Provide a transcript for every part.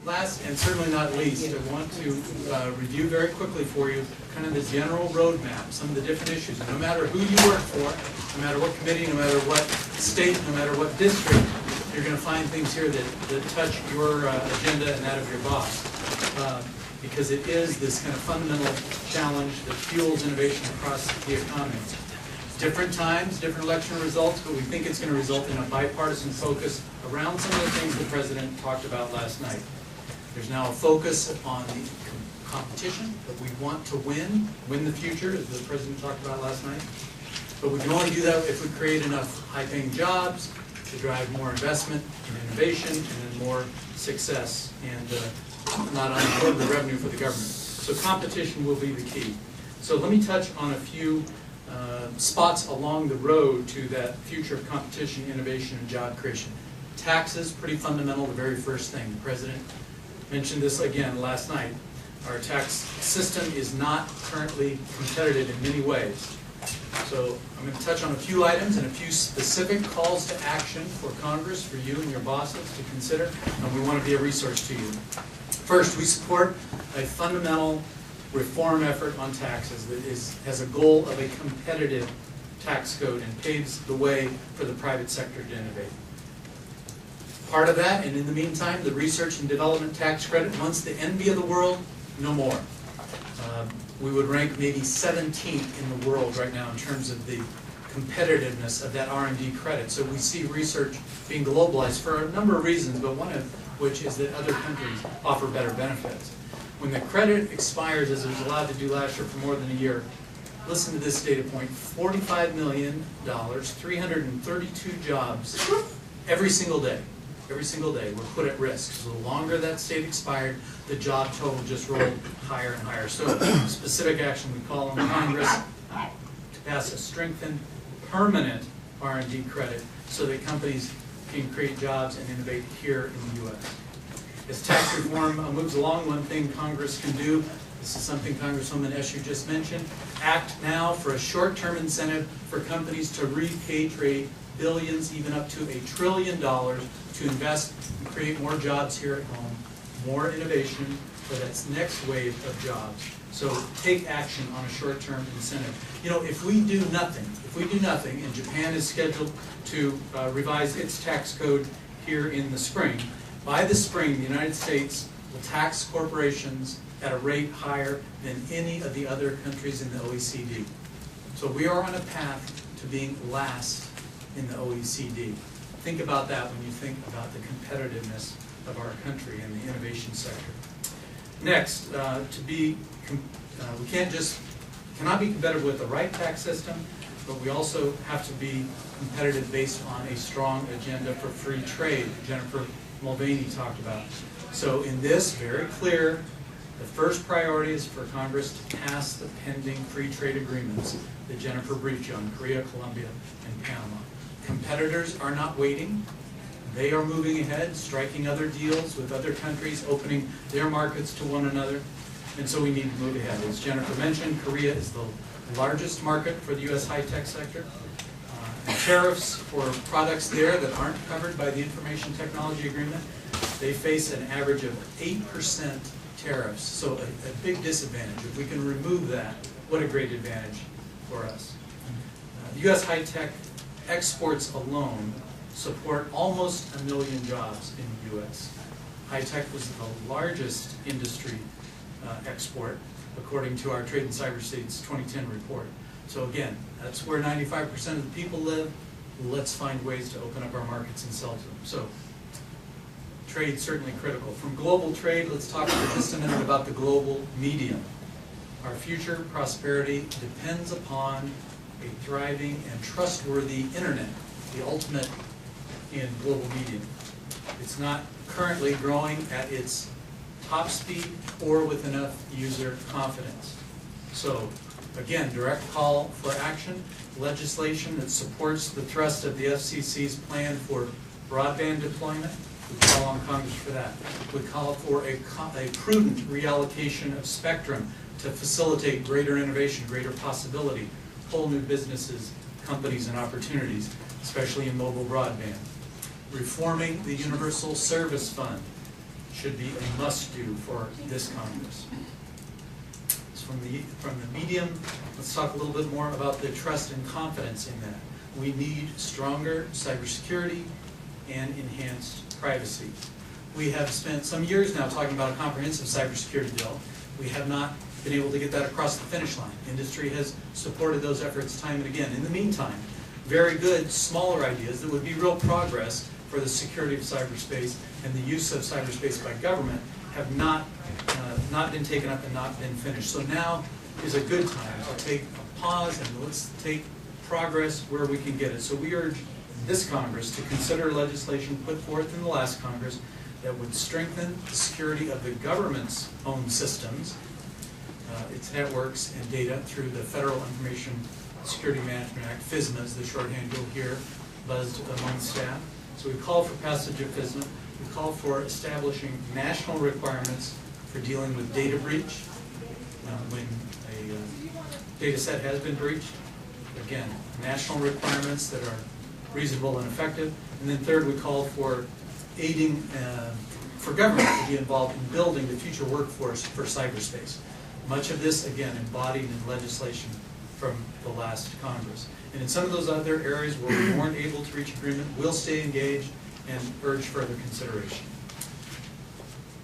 last and certainly not least, I want to review very quickly for you kind of the general roadmap, some of the different issues. And no matter who you work for, no matter what committee, no matter what state, no matter what district, you're going to find things here that touch your agenda and that of your boss. Because it is this kind of fundamental challenge that fuels innovation across the economy. Different times, different election results, but we think it's going to result in a bipartisan focus around some of the things the President talked about last night. There's now a focus on the competition, that we want to win the future, as the President talked about last night. But we can only do that if we create enough high-paying jobs to drive more investment and innovation and then more success and not only the revenue for the government. So competition will be the key. So let me touch on a few spots along the road to that future of competition, innovation, and job creation. Taxes, pretty fundamental, the very first thing. The President mentioned this again last night. Our tax system is not currently competitive in many ways. So I'm going to touch on a few items and a few specific calls to action for Congress, for you and your bosses to consider, and we want to be a resource to you. First, we support a fundamental reform effort on taxes that has a goal of a competitive tax code and paves the way for the private sector to innovate. Part of that, and in the meantime, the research and development tax credit, once the envy of the world, no more. We would rank maybe 17th in the world right now in terms of the competitiveness of that R&D credit. So we see research being globalized for a number of reasons, but one of which is that other countries offer better benefits. When the credit expires, as it was allowed to do last year for more than a year, listen to this data point, $45 million, 332 jobs every single day were put at risk. So the longer that state expired, the job total just rolled higher and higher. So specific action, we call on Congress to pass a strengthened, permanent R&D credit so that companies can create jobs and innovate here in the U.S. As tax reform moves along, one thing Congress can do, this is something Congresswoman Eshoo just mentioned, act now for a short-term incentive for companies to repatriate billions, even up to $1 trillion, to invest and create more jobs here at home, more innovation for that next wave of jobs. So take action on a short-term incentive. You know, if we do nothing, and Japan is scheduled to revise its tax code here in the spring, by the spring, the United States will tax corporations at a rate higher than any of the other countries in the OECD. So we are on a path to being last in the OECD. Think about that when you think about the competitiveness of our country and the innovation sector. Next, we cannot be competitive with the right tax system, but we also have to be competitive based on a strong agenda for free trade. Jennifer Mulvaney talked about. So in this, very clear, the first priority is for Congress to pass the pending free trade agreements that Jennifer briefed you on, Korea, Colombia, and Panama. Competitors are not waiting. They are moving ahead, striking other deals with other countries, opening their markets to one another. And so we need to move ahead. As Jennifer mentioned, Korea is the largest market for the U.S. high-tech sector. Tariffs for products there that aren't covered by the Information Technology Agreement, they face an average of 8% tariffs. So a big disadvantage. If we can remove that, what a great advantage for us. The U.S. high-tech exports alone support almost 1 million jobs in the U.S. High-tech was the largest industry export, according to our Trade and Cyber State's 2010 report. So again, that's where 95% of the people live. Let's find ways to open up our markets and sell to them. So trade certainly critical. From global trade, let's talk for just a minute about the global medium. Our future prosperity depends upon a thriving and trustworthy internet, the ultimate in global medium. It's not currently growing at its top speed or with enough user confidence. So again, direct call for action, legislation that supports the thrust of the FCC's plan for broadband deployment. We call on Congress for that. We call for a prudent reallocation of spectrum to facilitate greater innovation, greater possibility, whole new businesses, companies, and should be a must-do for this Congress. So from the medium, let's talk a little bit more about the trust and confidence in that. We need stronger cybersecurity and enhanced privacy. We have spent some years now talking about a comprehensive cybersecurity bill. We have not been able to get that across the finish line. Industry has supported those efforts time and again. In the meantime, very good, smaller ideas that would be real progress for the security of cyberspace and the use of cyberspace by government have not been taken up and not been finished. So now is a good time to take a pause and let's take progress where we can get it. So we urge this Congress to consider legislation put forth in the last Congress that would strengthen the security of the government's own systems, its networks and data through the Federal Information Security Management Act, FISMA is the shorthand you'll hear buzzed among staff. So we call for passage of FISMA. We call for establishing national requirements for dealing with data breach when a data set has been breached. Again, national requirements that are reasonable and effective. And then third, we call for aiding for government to be involved in building the future workforce for cyberspace. Much of this, again, embodied in legislation from the last Congress. And in some of those other areas where we weren't able to reach agreement, we'll stay engaged and urge further consideration.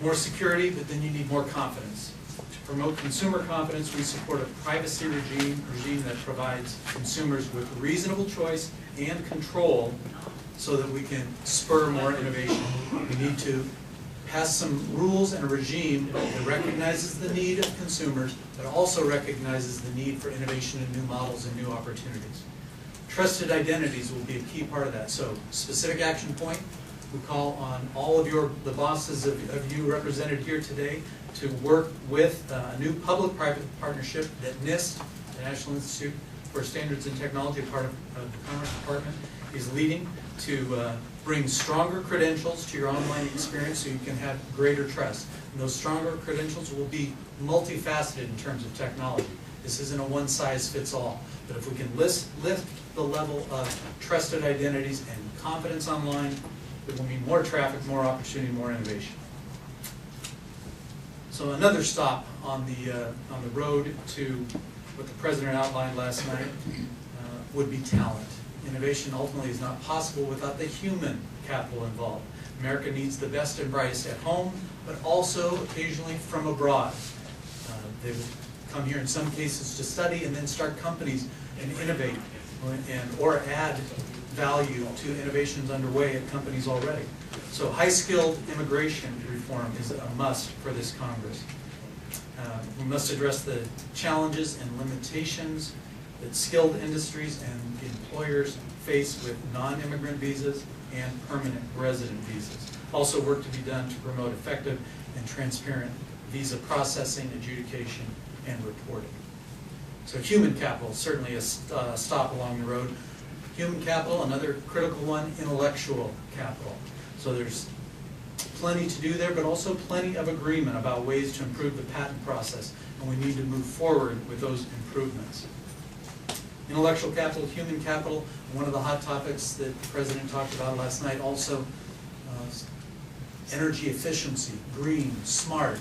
More security, but then you need more confidence. To promote consumer confidence, we support a privacy regime that provides consumers with reasonable choice and control so that we can spur more innovation. We need to pass some rules and a regime that recognizes the need of consumers, but also recognizes the need for innovation and new models and new opportunities. Trusted identities will be a key part of that. So, specific action point, we call on all of the bosses of you represented here today to work with a new public-private partnership that NIST, the National Institute for Standards and Technology, part of the Commerce Department, is leading to bring stronger credentials to your online experience so you can have greater trust. And those stronger credentials will be multifaceted in terms of technology. This isn't a one-size-fits-all. But if we can lift the level of trusted identities and confidence online, it will mean more traffic, more opportunity, more innovation. So another stop on the road to what the President outlined last night would be talent. Innovation ultimately is not possible without the human capital involved. America needs the best and brightest at home, but also occasionally from abroad. They would come here in some cases to study and then start companies and innovate or add value to innovations underway at companies already. So high-skilled immigration reform is a must for this Congress. We must address the challenges and limitations that skilled industries and employers face with non-immigrant visas and permanent resident visas. Also work to be done to promote effective and transparent visa processing, adjudication, and reporting. So human capital, certainly a stop along the road. Human capital, another critical one, intellectual capital. So there's plenty to do there, but also plenty of agreement about ways to improve the patent process, and we need to move forward with those improvements. Intellectual capital, human capital, one of the hot topics that the President talked about last night, also energy efficiency, green, smart.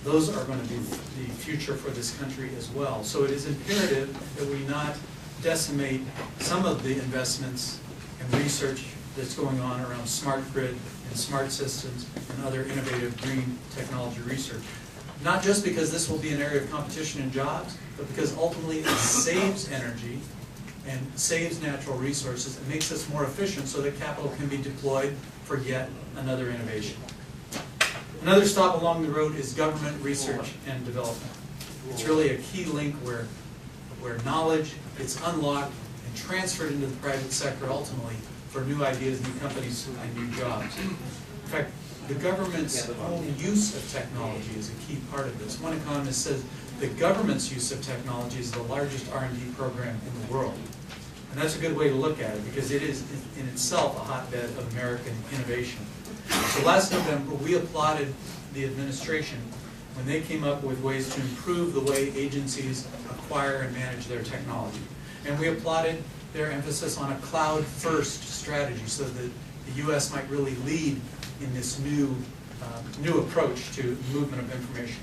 Those are going to be the future for this country as well. So it is imperative that we not decimate some of the investments and research that's going on around smart grid and smart systems and other innovative green technology research. Not just because this will be an area of competition and jobs, but because ultimately it saves energy and saves natural resources and makes us more efficient so that capital can be deployed for yet another innovation. Another stop along the road is government research and development. It's really a key link where knowledge gets unlocked and transferred into the private sector ultimately for new ideas, new companies, and new jobs. In fact, the government's own use of technology is a key part of this. One economist says the government's use of technology is the largest R&D program in the world. And that's a good way to look at it because it is in itself a hotbed of American innovation. So last November, we applauded the administration when they came up with ways to improve the way agencies acquire and manage their technology. And we applauded their emphasis on a cloud-first strategy so that the U.S. might really lead in this new approach to movement of information.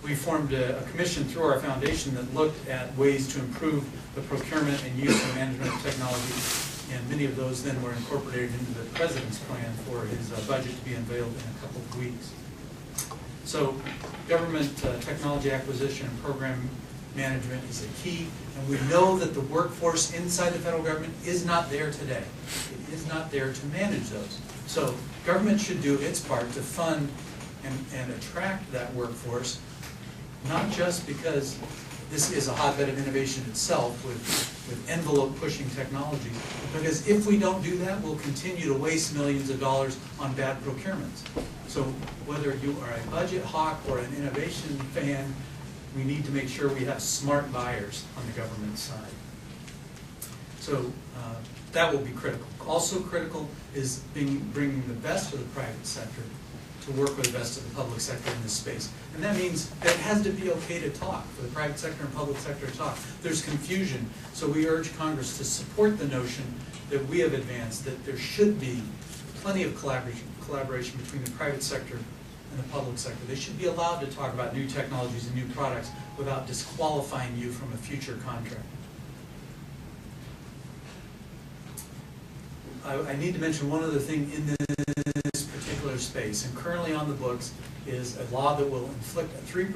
We formed a commission through our foundation that looked at ways to improve the procurement and use and management of technology, and many of those then were incorporated into the President's plan for his budget to be unveiled in a couple of weeks. So government technology acquisition and program management is a key, and we know that the workforce inside the federal government is not there today. It is not there to manage those. So government should do its part to fund and attract that workforce, not just because this is a hotbed of innovation itself with envelope-pushing technology, because if we don't do that, we'll continue to waste millions of dollars on bad procurements. So whether you are a budget hawk or an innovation fan, we need to make sure we have smart buyers on the government side. So that will be critical. Also critical is bringing the best of the private sector to work with the best of the public sector in this space. And that means that it has to be okay to talk, for the private sector and public sector to talk. There's confusion, so we urge Congress to support the notion that we have advanced, that there should be plenty of collaboration between the private sector and the public sector. They should be allowed to talk about new technologies and new products without disqualifying you from a future contract. I need to mention one other thing in this particular space, and currently on the books is a law that will inflict a 3%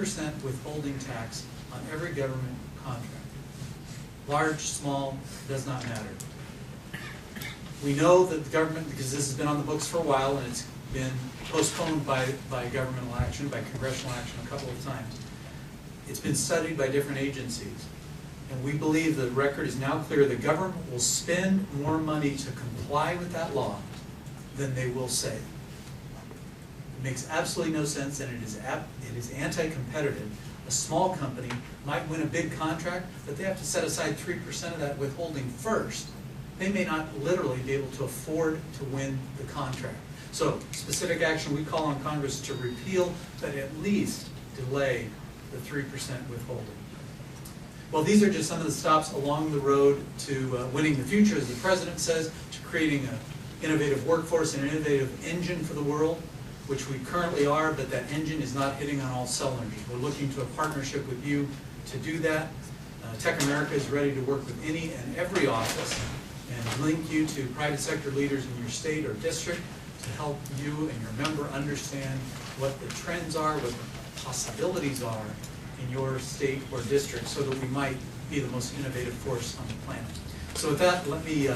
withholding tax on every government contract. Large, small, does not matter. We know that the government, because this has been on the books for a while and it's been postponed by governmental action, by congressional action a couple of times, it's been studied by different agencies. And we believe the record is now clear. The government will spend more money to comply with that law than they will save. It makes absolutely no sense, and it is anti-competitive. A small company might win a big contract, but they have to set aside 3% of that withholding first. They may not literally be able to afford to win the contract. So, specific action, we call on Congress to repeal, but at least delay the 3% withholding. Well, these are just some of the stops along the road to winning the future, as the President says, to creating an innovative workforce and an innovative engine for the world, which we currently are, but that engine is not hitting on all cylinders. We're looking to a partnership with you to do that. TechAmerica is ready to work with any and every office and link you to private sector leaders in your state or district to help you and your member understand what the trends are, what the possibilities are in your state or district, so that we might be the most innovative force on the planet. So with that, let me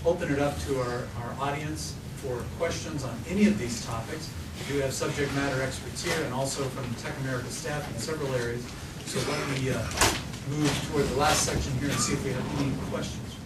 open it up to our audience for questions on any of these topics. We do have subject matter experts here, and also from the TechAmerica staff in several areas. So let me move toward the last section here and see if we have any questions.